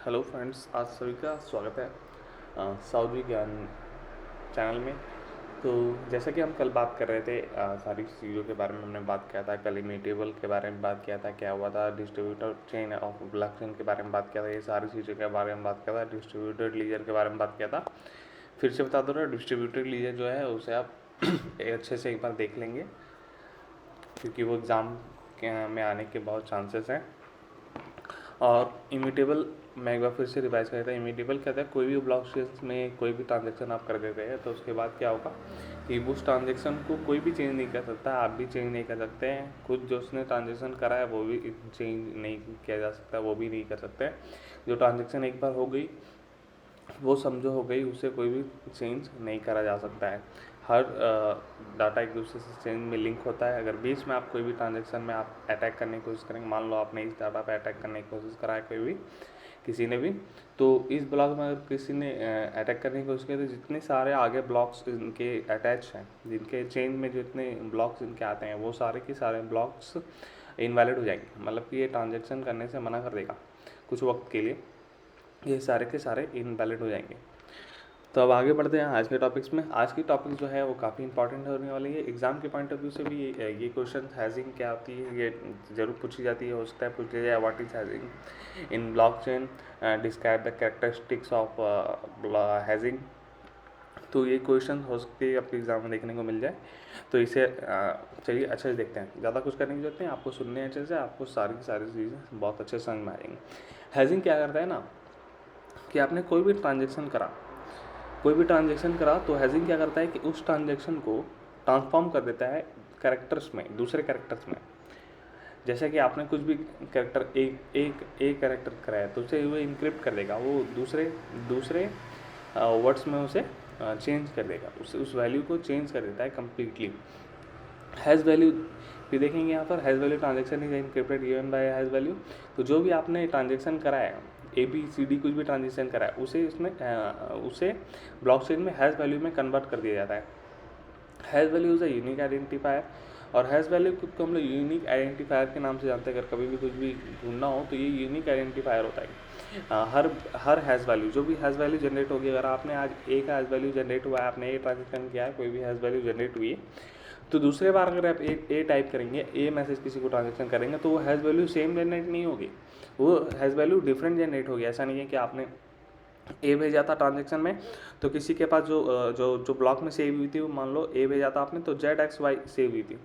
Hello friends, आज सभी का स्वागत है साउदी ज्ञान चैनल में। तो जैसा कि हम कल बात कर रहे थे, सारी चीज़ों के बारे में हमने बात किया था। कल इम्यूटेबल के बारे में बात किया था, क्या हुआ था, डिस्ट्रीब्यूटर चेन ऑफ ब्लॉकचेन के बारे में बात किया था, ये सारी चीज़ों के बारे में बात किया था। डिस्ट्रीब्यूटेड लीजर के बारे में बात किया था। फिर से बता दो रहा, डिस्ट्रीब्यूटेड लीजर जो है उसे आप अच्छे से एक बार देख लेंगे, क्योंकि वो एग्ज़ाम में आने के बहुत चांसेस हैं। और इम्यूटेबल मैं एक बार फिर से रिवाइज करता हूँ। इम्यूटेबल कहता है कोई भी ब्लॉकचेन में कोई भी ट्रांजेक्शन आप कर देते हैं तो उसके बाद क्या होगा कि उस ट्रांजेक्शन को कोई भी चेंज नहीं कर सकता, आप भी चेंज नहीं कर सकते हैं, खुद जो उसने ट्रांजेक्शन करा है वो भी चेंज नहीं किया जा सकता, वो भी नहीं कर सकते हैं। जो ट्रांजेक्शन एक बार हो गई वो समझो हो गई, उसे कोई भी चेंज नहीं करा जा सकता है। हर डाटा एक दूसरे से चेंज में लिंक होता है। अगर बीच में आप कोई भी ट्रांजेक्शन में आप अटैक करने की कोशिश करेंगे, मान लो आपने इस डाटा पे अटैक करने की कोशिश करा है कोई भी किसी ने भी, तो इस ब्लॉक में अगर किसी ने अटैक करने की कोशिश की तो जितने सारे आगे ब्लॉक्स इनके अटैच हैं, जिनके चेन में जितने ब्लॉक्स इनके आते हैं, वो सारे के सारे ब्लॉक्स इनवैलिड हो जाएंगे। मतलब कि ये ट्रांजेक्शन करने से मना कर देगा कुछ वक्त के लिए, ये सारे के सारे इनवैलिड हो जाएंगे। तो अब आगे बढ़ते हैं आज के टॉपिक्स में। आज की टॉपिक जो है वो काफ़ी इंपॉर्टेंट होने वाली है। एग्जाम के पॉइंट ऑफ व्यू से भी ये क्वेश्चन हैजिंग क्या होती है ये जरूर पूछी जाती है, हो सकता है पूछ लिया जाए। What is hedging in blockchain, describe the characteristics of hedging. तो ये क्वेश्चन हो सकते हैं आपके एग्जाम में देखने को मिल जाए। तो इसे चलिए अच्छे से देखते हैं। ज़्यादा कुछ करने की जरूरत नहीं, आपको सुनने अच्छे से, आपको सारी की सारी चीज़ें बहुत अच्छे से समझ में आएंगी। हैजिंग क्या करता है ना, कि आपने कोई भी ट्रांजेक्शन करा तो हैजिंग क्या करता है कि उस ट्रांजेक्शन को ट्रांसफॉर्म कर देता है कैरेक्टर्स में, दूसरे कैरेक्टर्स में। जैसे कि आपने कुछ भी कैरेक्टर एक कैरेक्टर कराया तो उसे वो इनक्रिप्ट कर देगा, वो दूसरे दूसरे वर्ड्स में उसे चेंज कर देगा, उस वैल्यू को चेंज कर देता है कम्प्लीटली। हैज़ वैल्यू भी देखेंगे यहाँ पर, has value transaction is encrypted given by has value. तो जो भी आपने ट्रांजेक्शन कराया, ABCD कुछ भी ट्रांजेक्शन कराया, उसे इसमें उसे ब्लॉकचेन में हैज़ वैल्यू में कन्वर्ट कर दिया जाता है। Has value is a unique identifier, और हैज़ वैल्यू को हम लोग यूनिक आइडेंटिफायर के नाम से जानते हैं। अगर कभी भी कुछ भी ढूंढना हो तो ये यूनिक आइडेंटिफायर होता है। हर हैज़ वैल्यू, जो भी हैज़ वैल्यू जनरेट होगी, अगर आपने आज एक हैज़ वैल्यू जनरेट हुआ है, आपने ए ट्रांजेक्शन किया है, कोई भी हैज़ वैल्यू जनरेट हुई है, तो दूसरे बार अगर आप ए टाइप करेंगे, ए मैसेज किसी को ट्रांजेक्शन करेंगे, तो वो हैज़ वैल्यू सेम जनरेट नहीं होगी, वो हैज़ वैल्यू डिफरेंट जनरेट होगी। ऐसा नहीं है कि आपने ए भेजा था ट्रांजेक्शन में तो किसी के पास जो ब्लॉक में सेव हुई थी, वो मान लो ए भेजा था आपने तो ZXY सेव हुई थी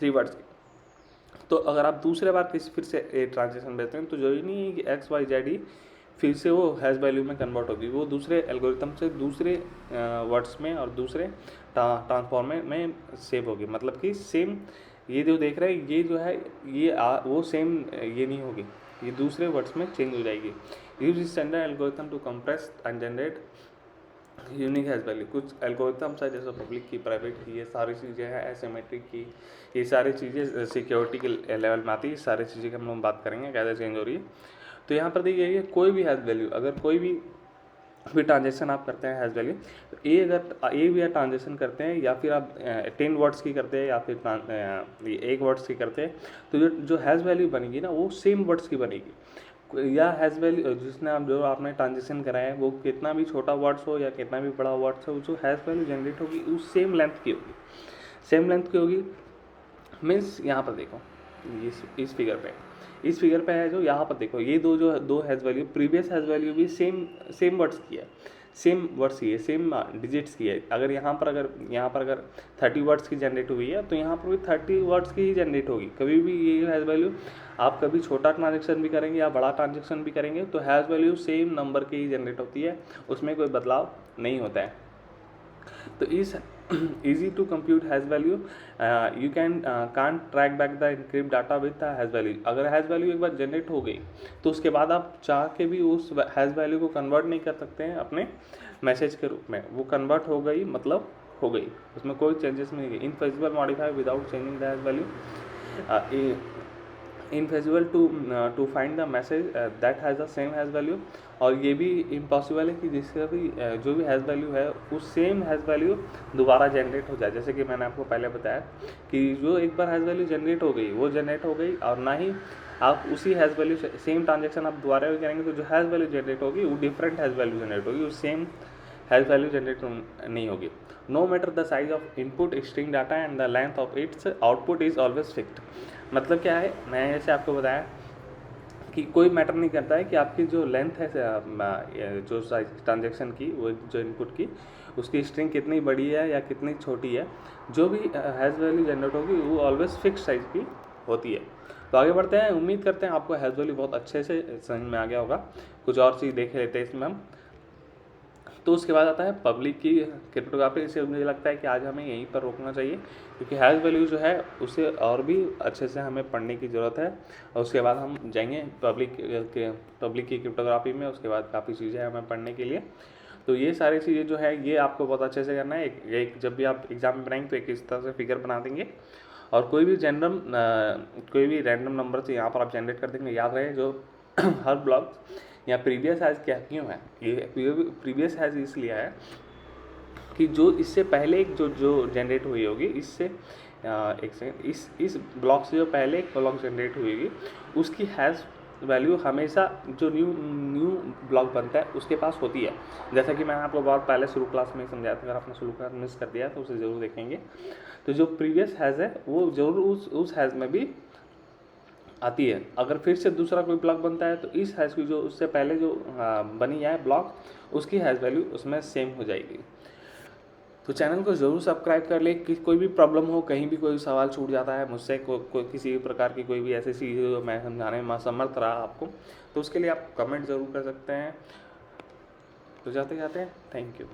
3 वर्ड्स की। तो अगर आप दूसरे बार किसी फिर से ए ट्रांजेक्शन भेजते हैं तो जरूरी नहीं है कि XYZ फिर से वो हैज़ वैल्यू में कन्वर्ट होगी, वो दूसरे एल्गोरिथम से दूसरे वर्ड्स में और दूसरे ट्रांसफॉर्म में सेव होगी। मतलब कि सेम, ये जो देख रहे हैं ये जो है वो सेम ये नहीं होगी, ये दूसरे वर्ड्स में चेंज हो जाएगी। Use standard algorithm to compress and generate unique hash value. कुछ एल्गोरिथम्स है जैसे पब्लिक की, प्राइवेट की, ये सारी चीज़ें हैं, एसिमेट्रिक की, ये सारी चीज़ें सिक्योरिटी के लेवल में आती है। सारी चीज़ें की हम लोग बात करेंगे कैसे चेंज हो रही है। तो यहाँ पर देखिए, कोई भी हैज़ वैल्यू, अगर कोई भी ट्रांजेक्शन आप करते हैं हैज़ वैल्यू, तो अगर ए भी ट्रांजेक्शन करते हैं, या फिर आप 10 वर्ड्स की करते हैं, या फिर 1 वर्ड्स की करते हैं, तो जो हैज़ वैल्यू बनेगी ना, वो सेम वर्ड्स की बनेगी। या हैज़ वैल्यू जिसने आप जो आपने ट्रांजेक्शन कराया है, वो कितना भी छोटा वर्ड्स हो या कितना भी बड़ा वर्ड्स हो, जो हैज़ वैल्यू जनरेट होगी उस सेम लेंथ की होगी। सेम लेंथ की होगी मीन्स, यहाँ पर देखो इस फिगर पे है, जो यहाँ पर देखो, ये दो has value, previous has value भी सेम वर्ड्स की है, सेम वर्ड्स की है, सेम डिजिट्स की है। अगर यहाँ पर अगर 30 वर्ड्स की जनरेट हुई है, तो यहाँ पर भी 30 वर्ड्स की ही जनरेट होगी। कभी भी ये हैज़ वैल्यू, आप कभी छोटा ट्रांजेक्शन भी करेंगे या बड़ा ट्रांजेक्शन भी करेंगे, तो हैज़ वैल्यू सेम नंबर की ही जनरेट होती है, उसमें कोई बदलाव नहीं होता है। तो इस easy to compute hash value, you can't track back the encrypt data with the hash value। अगर hash value एक बार जनरेट हो गई तो उसके बाद आप चाह के भी उस hash value को कन्वर्ट नहीं कर सकते हैं अपने मैसेज के रूप में। वो कन्वर्ट हो गई मतलब हो गई, उसमें कोई चेंजेस नहीं है। Infeasible modify without changing the hash value. Infeasible to find the message that has the same hash value, और ये भी इम्पॉसिबल है कि जिसका भी जो भी हैज़ वैल्यू है उस सेम हैज़ वैल्यू दोबारा जनरेट हो जाए। जैसे कि मैंने आपको पहले बताया कि जो एक बार हैज़ वैल्यू जनरेट हो गई वो जनरेट हो गई, और ना ही आप उसी हैज़ वैल्यू से सेम ट्रांजेक्शन आप दोबारा भी करेंगे तो जो हैज़ वैल्यू जनरेट होगी वो डिफरेंट हैज़ वैल्यू जनरेट होगी, उस सेम हैज़ वैल्यू जनरेट नहीं होगी। No matter the size of input string data and the length of its output is always fixed. मतलब क्या है, मैंने जैसे आपको बताया कि कोई मैटर नहीं करता है कि आपकी जो लेंथ है जो साइज ट्रांजेक्शन की, वो जो इनपुट की उसकी स्ट्रिंग कितनी बड़ी है या कितनी छोटी है, जो भी हैज़ वैल्यू जनरेट होगी वो ऑलवेज फिक्स साइज की होती है। तो आगे बढ़ते हैं। उम्मीद करते हैं आपको हैज़ वैल्यू बहुत अच्छे से समझ में आ गया होगा। कुछ और चीज़ देख लेते हैं इसमें हम। तो उसके बाद आता है पब्लिक की क्रिप्टोग्राफी। इसे मुझे लगता है कि आज हमें यहीं पर रोकना चाहिए, क्योंकि हैज़ वैल्यू जो है उसे और भी अच्छे से हमें पढ़ने की ज़रूरत है, और उसके बाद हम जाएंगे पब्लिक की क्रिप्टोग्राफी में। उसके बाद काफ़ी चीज़ें हैं हमें पढ़ने के लिए। तो ये सारी चीज़ें जो है ये आपको बहुत अच्छे से करना है। एक जब भी आप एग्जाम में बनाएंगे तो एक इस तरह से फिगर बना देंगे, और कोई भी रैंडम नंबर से यहाँ पर आप जनरेट कर देंगे। याद रहे जो हर ब्लॉक या प्रीवियस हैज़ क्या क्यों है, ये प्रीवियस हैज़ इसलिए है कि जो इससे पहले एक जो जनरेट हुई होगी, इससे एक सेकेंड, इस ब्लॉक से जो पहले एक ब्लॉक जनरेट हुई होगी उसकी हैज़ वैल्यू हमेशा जो न्यू ब्लॉक बनता है उसके पास होती है। जैसा कि मैंने आपको बहुत पहले शुरू क्लास में समझाया था, अगर आपने शुरू क्लास मिस कर दिया तो उसे ज़रूर देखेंगे। तो जो प्रीवियस हैज़ है वो ज़रूर उस हैज़ में भी आती है। अगर फिर से दूसरा कोई ब्लॉक बनता है तो इस हैज़ की जो उससे पहले जो बनी है ब्लॉक, उसकी हैज़ वैल्यू उसमें सेम हो जाएगी। तो चैनल को ज़रूर सब्सक्राइब कर ले। कि कोई भी प्रॉब्लम हो, कहीं भी कोई सवाल छूट जाता है मुझसे, कोई किसी भी प्रकार की कोई भी ऐसी चीज़ जो मैं समझाने में असमर्थ रहा आपको, तो उसके लिए आप कमेंट ज़रूर कर सकते हैं। तो जाते जाते थैंक यू।